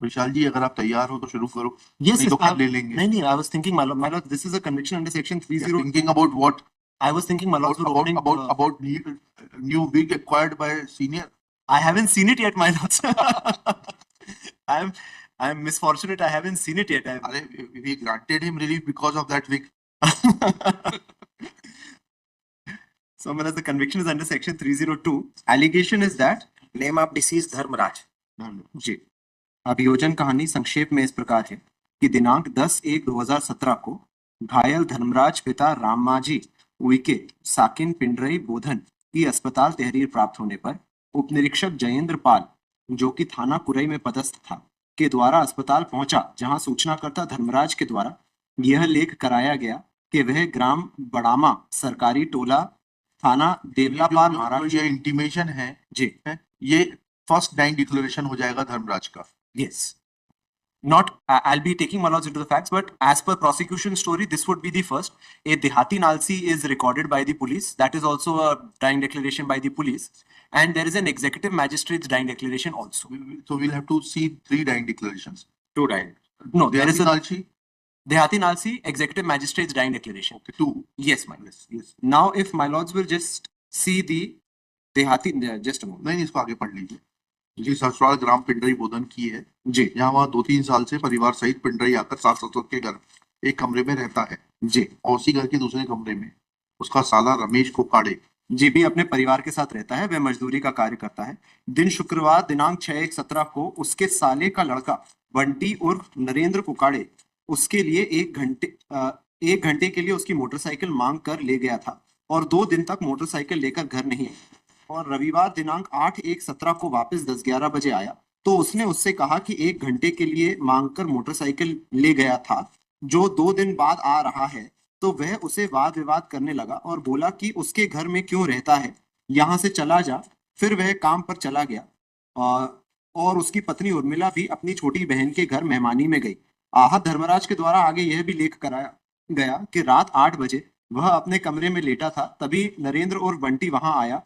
विशाल जी, अगर आप तैयार हो तो शुरू करो। Yes, नहीं yes. तो कल ले लेंगे। नहीं, I was thinking, my lord, this is a conviction under section 30. Thinking about what? I was thinking, my lords were opening. About new wig acquired by senior. I haven't seen it yet, my lords. I'm misfortunate. I haven't seen it yet. We granted him relief because of that wig. So, my lords, the conviction is under section 302. Allegation is that name of deceased Dharmaraj. जी। अभियोजन कहानी संक्षेप में इस प्रकार है कि दिनांक 10/1/2017 को घायल धर्मराज पिता रामाजी उइके साकिन पिंडरई बोधन की अस्पताल तहरीर प्राप्त होने पर उप निरीक्षक जयेंद्र पाल, जो कि थाना कुरई में पदस्थ था, के द्वारा अस्पताल पहुंचा, जहां सूचनाकर्ता धर्मराज के द्वारा यह लेख कराया गया कि वह ग्राम बड़ामा सरकारी टोला थाना देवलापार महाराज। ये इंटीमेशन है जी, ये फर्स्ट डाइंग डिक्लेरेशन हो जाएगा धर्मराज का। Yes. Not, I'll be taking my lords into the facts, but as per prosecution story, this would be the first. A Dehati Nalsi is recorded by the police. That is also a dying declaration by the police. And there is an executive magistrate's dying declaration also. So we'll have to see 3 dying declarations. 2 dying. No, there is a Nalsi. Dehati Nalsi, executive magistrate's dying declaration. Okay, 2. Yes, my lords. Yes. Now, if my lords will just see the Dehati, just a moment. नहीं, इसको आगे पढ़ लीजिए। जी, ससुराल ग्राम पिंडरई बोधन की है जी। यहाँ वहाँ 2-3 साल से परिवार सहित पिंडरई आकर सास ससुर के घर एक कमरे में रहता है जी, और उसी घर के दूसरे कमरे में उसका साला रमेश कोकाड़े जी भी अपने परिवार के साथ रहता है। वह मजदूरी का कार्य करता है। दिन शुक्रवार दिनांक 6/1/17 को उसके साले का लड़का बंटी उर्फ नरेंद्र कोकाड़े उसके लिए 1 घंटे के लिए उसकी मोटरसाइकिल मांग कर ले गया था और 2 दिन तक मोटरसाइकिल लेकर घर नहीं आया और रविवार दिनांक 8/1/17 को वापस 10-11 बजे आया तो उसने उससे कहा कि 1 घंटे के लिए मांगकर मोटरसाइकिल ले गया था, जो 2 दिन बाद आ रहा है। तो वह उसे वाद विवाद करने लगा और बोला कि उसके घर में क्यों रहता है, यहाँ से चला जा। फिर वह काम पर चला गया और उसकी पत्नी उर्मिला भी अपनी छोटी बहन के घर मेहमानी में गई। आहत धर्मराज के द्वारा आगे यह भी लेख कराया गया कि रात 8 बजे वह अपने कमरे में लेटा था, तभी नरेंद्र और बंटी वहां आया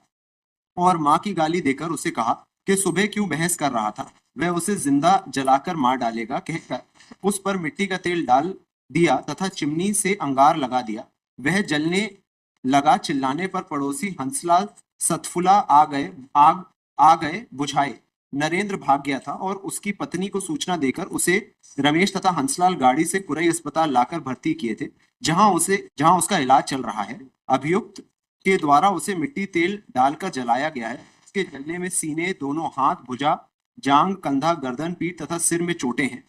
और माँ की गाली देकर उसे कहा कि सुबह क्यों बहस कर रहा था, वह उसे जिंदा जलाकर मार डालेगा कहकर उस पर मिट्टी का तेल डाल दिया तथा चिमनी से अंगार लगा दिया। वह जलने लगा। चिल्लाने पर पड़ोसी हंसलाल सतफुला आ गए बुझाए। नरेंद्र भाग गया था और उसकी पत्नी को सूचना देकर उसे रमेश तथा हंसलाल गाड़ी से कुरई अस्पताल लाकर भर्ती किए थे, जहां उसका इलाज चल रहा है। अभियुक्त के द्वारा उसे मिट्टी तेल डालकर जलाया गया है। इसके जलने में सीने, दोनों हाथ, भुजा, जांग, कंधा, गर्दन, पीठ तथा सिर में चोटें हैं।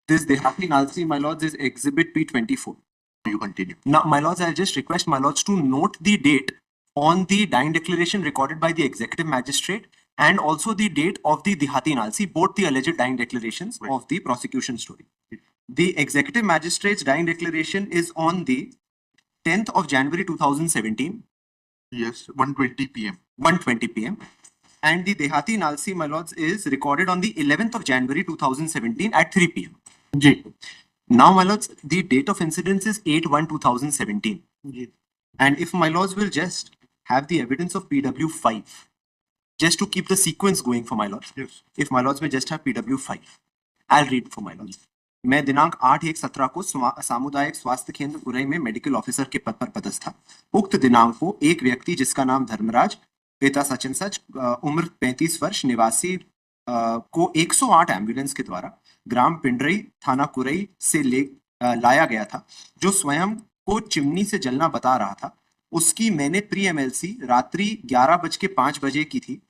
This Dehati Nalsi, my lords, is exhibit P24. You continue. Now, my lords, I'll just request my lords to note the date on the dying declaration recorded by the executive magistrate and also the date of the Dehati Nalsi, both the alleged dying declarations of the prosecution story. The executive magistrate's dying declaration is on the 10th of January 2017. Yes, 1:20 p.m. 1:20 p.m. And the Dehati Nalsi, my lords, is recorded on the 11th of January 2017 at 3 p.m. Ji. Now, my lords, the date of incidence is 8/1/2017. Ji. And if my lords will just have the evidence of PW5, just to keep the sequence going for my lords. Yes. If my lords may just have PW5, I'll read for my lords. मैं दिनांक 8/1/17 को सामुदायिक स्वास्थ्य केंद्र कुरई में medical officer के पद पर पदस्थ था। उक्त दिनांक को एक व्यक्ति जिसका नाम धर्मराज, पिता सचिन सच, उम्र 35 वर्ष, निवासी को 108 एम्बुलेंस के द्वारा ग्राम पिंडरई थाना कुरई से लाया गया था, जो स्वयं को चिमनी से जलना बता रहा था। उसकी मैंने प्री एमएलसी रात्रि 11:05 की थी,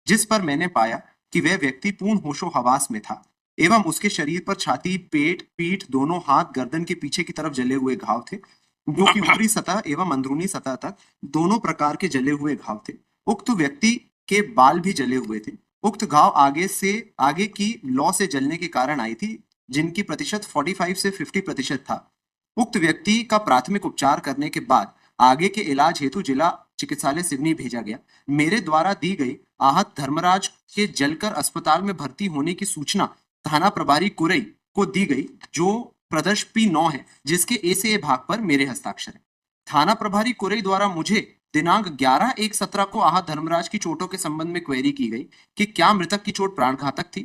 जिस पर मैंने पाया कि वह व्यक्ति पूर्ण होशो हवास में था एवं उसके शरीर पर छाती, पेट, पीठ, दोनों हाथ, गर्दन के पीछे की तरफ जले हुए घाव थे, जो कि ऊपरी सतह एवं अंदरूनी सतह तक दोनों प्रकार के जले हुए घाव थे। उक्त व्यक्ति के बाल भी जले हुए थे। उक्त घाव आगे की लौ से जलने के कारण आई थी, जिनकी प्रतिशत 45 से 50% था। उक्त व्यक्ति का प्राथमिक उपचार करने के बाद आगे के इलाज हेतु जिला चिकित्सालय सिवनी भेजा गया। मेरे द्वारा दी गई आहत धर्मराज के जलकर अस्पताल में भर्ती होने की सूचना थाना प्रभारी कुरई को दी गई, जो प्रदर्श P9 है, जिसके ए से ए भाग पर मेरे हस्ताक्षर है। थाना प्रभारी कुरई द्वारा मुझे दिनांक 11/1/17 को आहत धर्मराज की चोटों के संबंध में क्वेरी की गई कि क्या मृतक की चोट प्राणघातक थी।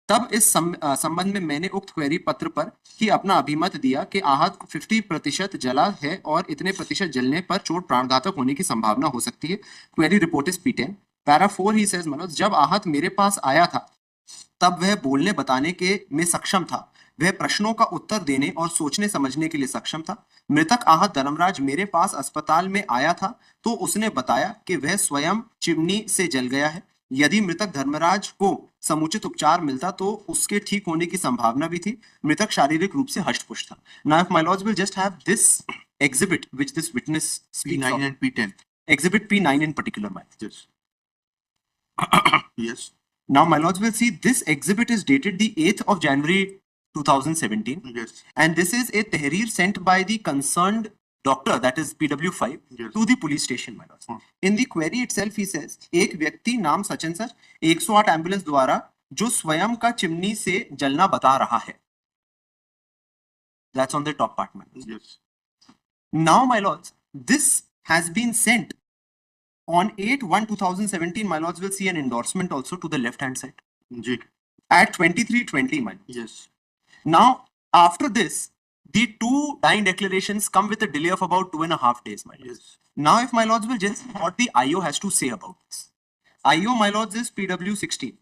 तब इस संबंध में मैंने उक्त क्वेरी पत्र पर ही अपना अभिमत दिया कि आहत को 50% जला है और इतने प्रतिशत जलने पर चोट प्राणघातक होने की संभावना हो सकती है। Query report is P10। Para 4 he says Manoj, जब आहत मेरे पास आया था तब वह बोलने बताने के में सक्षम था। वह प्रश्नों का उत्तर देने और सोचने समझने के लिए सक्षम था। मृतक आहत धर्मराज मेरे पास अस्पताल में आया था तो उसने बताया कि वह स्वयं चिमनी से जल गया है। यदि मृतक धर्मराज को समुचित उपचार मिलता तो उसके ठीक होने की संभावना भी थी। मृतक शारीरिक रूप से हष्ट-पुष्ट था। Now if my lords will just have this exhibit which this witness speaks P9 of, and P10. exhibit P9 in particular, my lords. Yes. Yes. Now, my lords will see this exhibit is dated the 8th of January 2017, Yes. and this is a tehreer sent by the concerned doctor, that is PW5, Yes. to the police station, my lords. In the query itself, he says, एक व्यक्ति नाम Sachin sir 108 ambulance द्वारा जो स्वयं का chimney से जलना बता रहा है. That's on the top part, my lords. Yes. Now, my lords, this has been sent on 8/1/2017. My lords will see an endorsement also to the left hand side ji. at 23:20, my lords. Yes. Now, after this, the two dying declarations come with a delay of about 2.5 days, my lords. Yes. Now, if my lords will just see what the IO has to say about this. IO, my lords, is PW 17,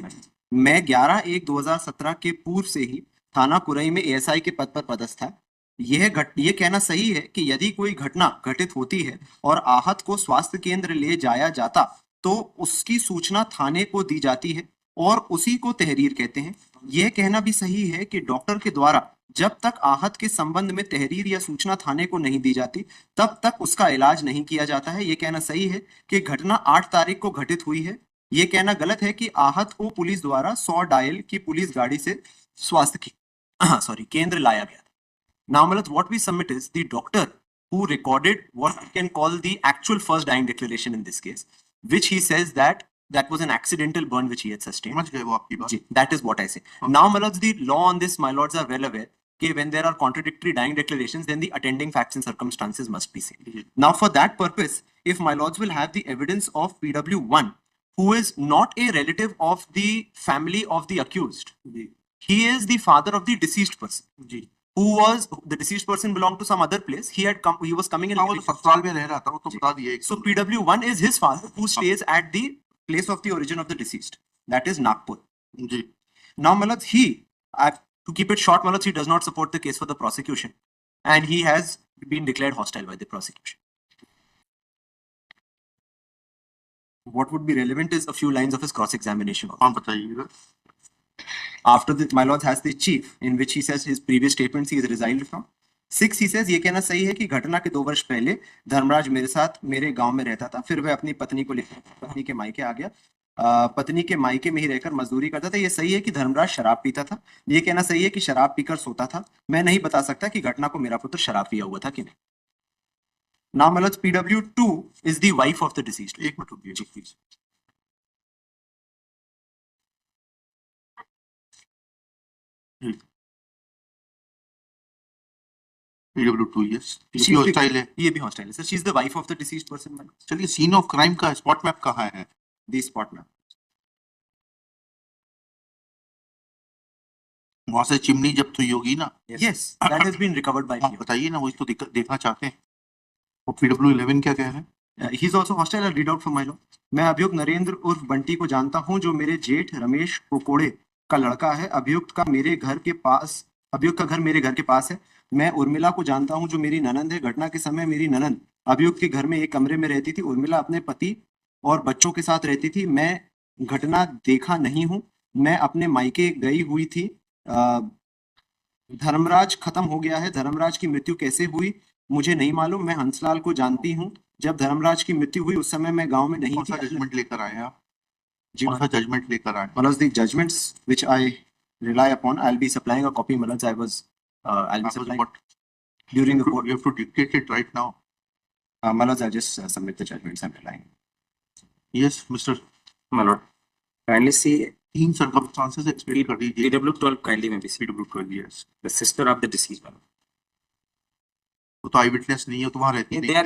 my lords. मैं 11/1/2017 के पूर्व से ही थाना कुरई में ASI के पद पर पदस्थ था। ये कहना सही है कि यदि कोई घटना घटित होती है और आहत को स्वास्थ्य केंद्र ले जाया जाता तो उसकी सूचना थाने को दी जाती है और उसी को तहरीर कहते हैं। यह कहना भी सही है कि डॉक्टर के द्वारा जब तक आहत के संबंध में तहरीर या सूचना थाने को नहीं दी जाती तब तक उसका इलाज नहीं किया जाता है। यह कहना सही है कि घटना 8 तारीख को घटित हुई है। यह कहना गलत है कि आहत को पुलिस द्वारा 100 डायल की पुलिस गाड़ी से स्वास्थ्य केंद्र लाया गया। Now, Malat, what we submit is the doctor who recorded what we can call the actual first dying declaration in this case, which he says that was an accidental burn which he had sustained. समझ गए वो आपकी बात. जी, that is what I say. Now, Malats, the law on this, my lords are well aware that when there are contradictory dying declarations, then the attending facts and circumstances must be seen. Now, for that purpose, if my lords will have the evidence of PW1, who is not a relative of the family of the accused, he is the father of the deceased person. Ji. Who was the deceased person belonged to some other place. He was coming in. वो तो ससुराल में रह रहा था, वो तो बता दिए. So PW1 is his father who stays at the place of the origin of the deceased. That is Nagpur. Ji. Now, Malad, to keep it short, Malad, he does not support the case for the prosecution, and he has been declared hostile by the prosecution. What would be relevant is a few lines of his cross-examination. हाँ, बताइएगा. After this, my lord has the chief, in which he says his previous statements he is resigned from. 6, he says ये कहना सही है कि घटना के 2 वर्ष पहले धर्मराज मेरे साथ मेरे गांव में रहता था। फिर वह अपनी पत्नी को लेकर पत्नी के मायके आ गया। पत्नी के मायके में ही रहकर मजदूरी करता था। ये सही है कि धर्मराज शराब पीता था। ये कहना सही है कि शराब पीकर सोता था। मैं नहीं बता सकता कि घटना को मेरा पुत्र शराब पिया हुआ था कि नहीं। Now, my lord, PW2 is the wife of the deceased. एक मिनट रुकिए. जी, please. PW2, yes. ये हॉस्टाइल है. ये भी हॉस्टाइल है sir. She is the wife of the deceased person. चलिए, सीन ऑफ क्राइम का स्पॉट मैप कहाँ है? दी स्पॉट मैप वहां से चिमनी जब्त हुई होगी ना? Yes, that has been recovered by. आप बताइए ना, वही तो देखना चाहते हैं. और PW11 क्या कह रहे हैं? He is also hostile. I read out for my Lord. मैं अभियुक्त नरेंद्र उर्फ बंटी को जानता हूं जो मेरे जेठ रमेश कोकोड़े का लड़का है। अभियुक्त का घर मेरे घर के पास है। मैं उर्मिला को जानता हूं जो मेरी ननंद है। घटना के समय मेरी ननंद अभियुक्त के घर में एक कमरे में रहती थी। उर्मिला अपने पति और बच्चों के साथ रहती थी। मैं घटना देखा नहीं हूं। मैं अपने मायके गई हुई थी। धर्मराज खत्म हो गया है। धर्मराज की मृत्यु कैसे हुई मुझे नहीं मालूम। मैं हंसलाल को जानती हूँ। जब धर्मराज की मृत्यु हुई उस समय मैं गांव में नहीं थी। जजमेंट लेकर आए आप? जी, कौन सा जजमेंट लेकर आए? one of the judgments which I rely upon, I'll be supplying a copy. Malaj, I'll be supplying What? during the court. You have to dictate it right now. Malaj, I'll just submit the judgments I'm relying. Yes, Mr. My lord, kindly see तीन circumstances explain कर दीजिए. PW12 kindly may be seen. PW12, yes. The sister of the deceased, my lord. वो तो आई witness नहीं है, वो तो वहाँ रहती They नहीं. are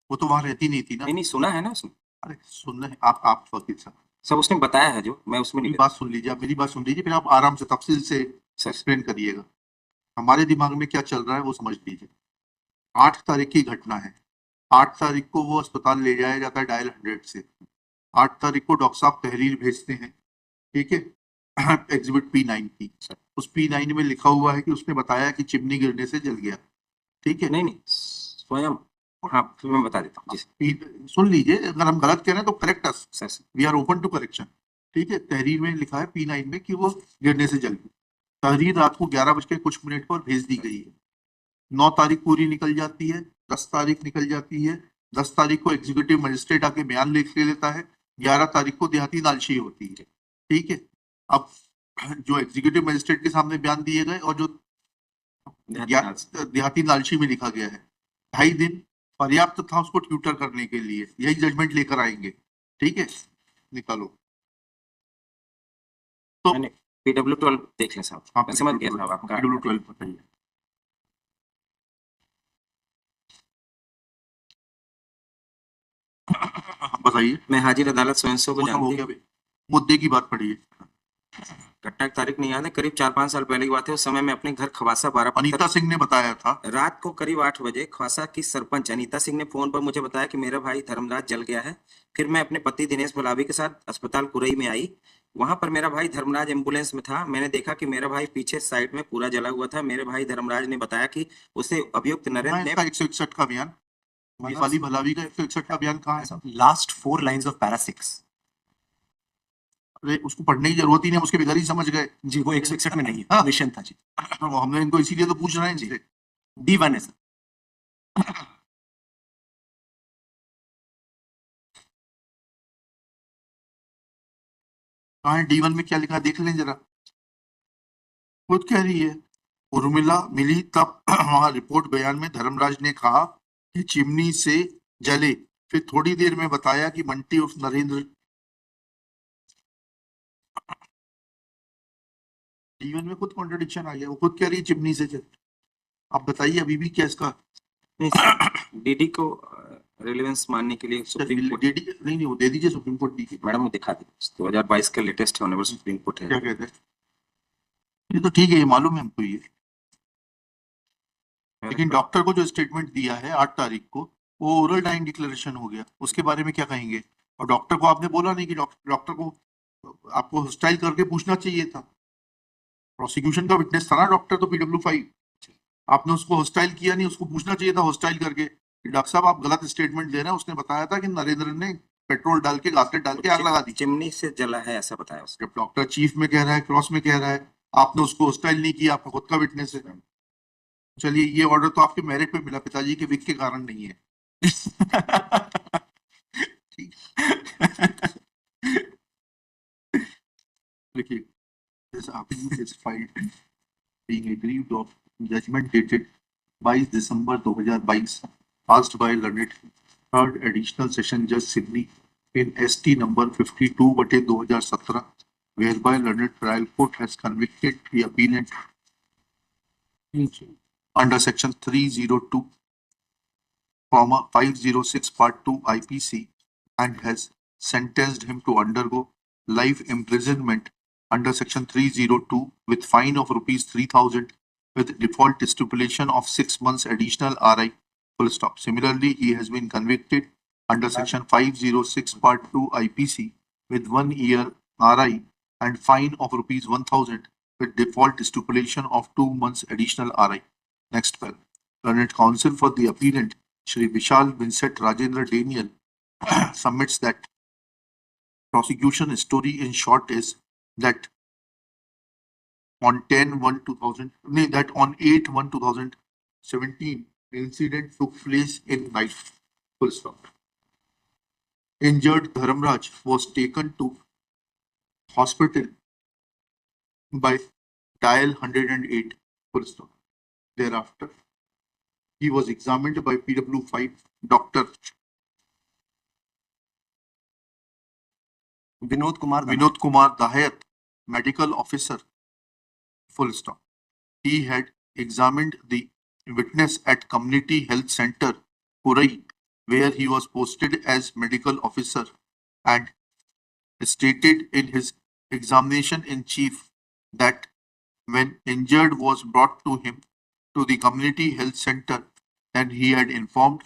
वो तो वहाँ रहती नहीं थी ना. नहीं सुना है ना उसने. अरे सुन रहे आप वकील साहब. सब उसने बताया है जो मैं उसमें मेरी नहीं बात सुन लीजिए, आप मेरी बात सुन लीजिए, फिर आप आराम से तफसील से सर एक्सप्लेन करिएगा। हमारे दिमाग में क्या चल रहा है वो समझ लीजिए। 8 तारीख की घटना है। 8 तारीख को वो अस्पताल ले जाया जाता है डायल 100 से। 8 तारीख को डॉक्टर साहब तहरीर भेजते हैं, ठीक है, एग्जिबिट P9 की। उस P9 में लिखा हुआ है कि उसने बताया कि चिमनी गिरने से जल गया, ठीक है। नहीं नहीं स्वयं, हाँ फिर मैं बता देता हूँ जी सुन लीजिए, अगर हम गलत कह रहे हैं तो correct us, sir sir we are open to correction, ठीक है। तहरीर में लिखा है P9 में कि वो गिरने से जल गई। तहरीर रात को 11 बज के कुछ मिनट पर भेज दी गई है। 9 तारीख पूरी निकल जाती है, 10 तारीख निकल जाती है, 10 तारीख को एग्जीक्यूटिव मजिस्ट्रेट आके बयान लिख के लेता है, 11 तारीख को देहाती नालशी होती है, ठीक है। अब जो एग्जीक्यूटिव मजिस्ट्रेट के सामने बयान दिए गए और जो देहाती नालशी में लिखा गया है, 2.5 दिन पर्याप्त था उसको ट्यूटर करने के लिए। यही जजमेंट लेकर आएंगे, ठीक है। निकालो। तो मैंने PW12 देख लें साहब, हाँ, मैं समझ गया साहब आपका। PW12 बताइए। बताइए। मैं हाजिर अदालत स्वयं को वो सब हो जानती गया हूँ। भाई, मुद्दे की बात पढ़िए। घटना की तारीख नहीं याद है, करीब 4-5 साल पहले की बात है। उस समय मैं अपने घर खवासा 12 अनीता सिंह ने बताया था। रात को करीब 8 बजे खवासा की सरपंच अनीता सिंह ने फोन पर मुझे बताया कि मेरा भाई धर्मराज जल गया है। फिर मैं अपने पति दिनेश गुलाबी के साथ अस्पताल कुरई में आई। वहां पर मेरा भाई धर्मराज एम्बुलेंस में था। मैंने देखा कि मेरा भाई पीछे साइड में पूरा जला हुआ था। मेरे भाई धर्मराज ने बताया कि उसे अभियुक्त नरेंद्र ने इसका 161 का बयान, दीपाली भलावी का 161 का बयान कहाँ है? Last 4 lines of para 6। अरे उसको पढ़ने की जरूरत ही नहीं, हम उसके बगैर ही समझ गए। जी वो 161 में नहीं है, हाँ। मिशन था जी। वो हमने इनको इसीलिए तो पूछ रहे हैं इनसे। D1 है सर। कहाँ है D1 में, क्या लिखा है देख लें जरा। खुद कह रही है उर्मिला मिली तब वहां रिपोर्ट बयान में धर्मराज ने कहा कि चिमनी से जले। फिर थोड़ी देर में बताया कि बंटी उर्फ नरेंद्र। D1 में खुद कॉन्ट्रडिक्शन आ गया, वो खुद कह रही है चिमनी से जले। आप बताइए अभी भी क्या इसका डीडी को रिलेवेंस मानने के लिए सुप्रीम कोर्ट नहीं वो दे दीजिए, सुप्रीम कोर्ट दीजिए। मैडम वो दिखा दी 2022 का लेटेस्ट ऑनरेबल सुप्रीम कोर्ट क्या है। कहते हैं? ये तो ठीक है, ये मालूम है हमको ये। लेकिन डॉक्टर को जो स्टेटमेंट दिया है 8 तारीख को, वो ओरल डाइंग डिक्लेरेशन हो गया, उसके बारे में क्या कहेंगे? और डॉक्टर को आपने बोला नहीं कि डॉक्टर को आपको हॉस्टाइल करके पूछना चाहिए था। प्रोसिक्यूशन का विटनेस था ना डॉक्टर, तो PW5 आपने उसको हॉस्टाइल किया नहीं, उसको पूछना चाहिए था हॉस्टाइल करके कि डॉक्टर साहब आप गलत स्टेटमेंट दे रहे हैं। उसने बताया था कि नरेंद्र ने पेट्रोल डाल के गासलेट डाल के आग लगा दी। चिमनी से जला है ऐसा बताया उसने। जब डॉक्टर चीफ में कह रहा है, क्रॉस में कह रहा है, आपने उसको हॉस्टाइल नहीं किया, आपका खुद का विटनेस है। चलिए ये ऑर्डर तो आपके मेरिट पे मिला, पिताजी के विक के कारण नहीं है। ठीक। देखिए, this appeal is filed being aggrieved of judgment dated 22 December 2022 passed by learned third additional session judge Sydney in ST number 52/2017 whereby learned trial court has convicted the appellant under section 302 506 part 2 IPC and has sentenced him to undergo life imprisonment under section 302 with fine of rupees 3,000 with default stipulation of 6 months additional RI full stop. Similarly, he has been convicted under section 506 part 2 IPC with 1 year RI and fine of rupees 1,000 with default stipulation of 2 months additional RI. Next bill. Learned counsel for the appellant Shri Vishal Vincent Rajendra Daniel submits that prosecution story in short is that on 10/1/2000, that on 8/1/2017, incident took place in night. Full stop. Injured Dharamraj was taken to hospital by dial 108. Full stop. Thereafter, he was examined by PW5 Dr. Vinod Kumar Dahayat, medical officer. Full stop. He had examined the witness at Community Health Center, Kurai, where he was posted as medical officer, and stated in his examination in chief that when injured was brought to him to the community health center, then he had informed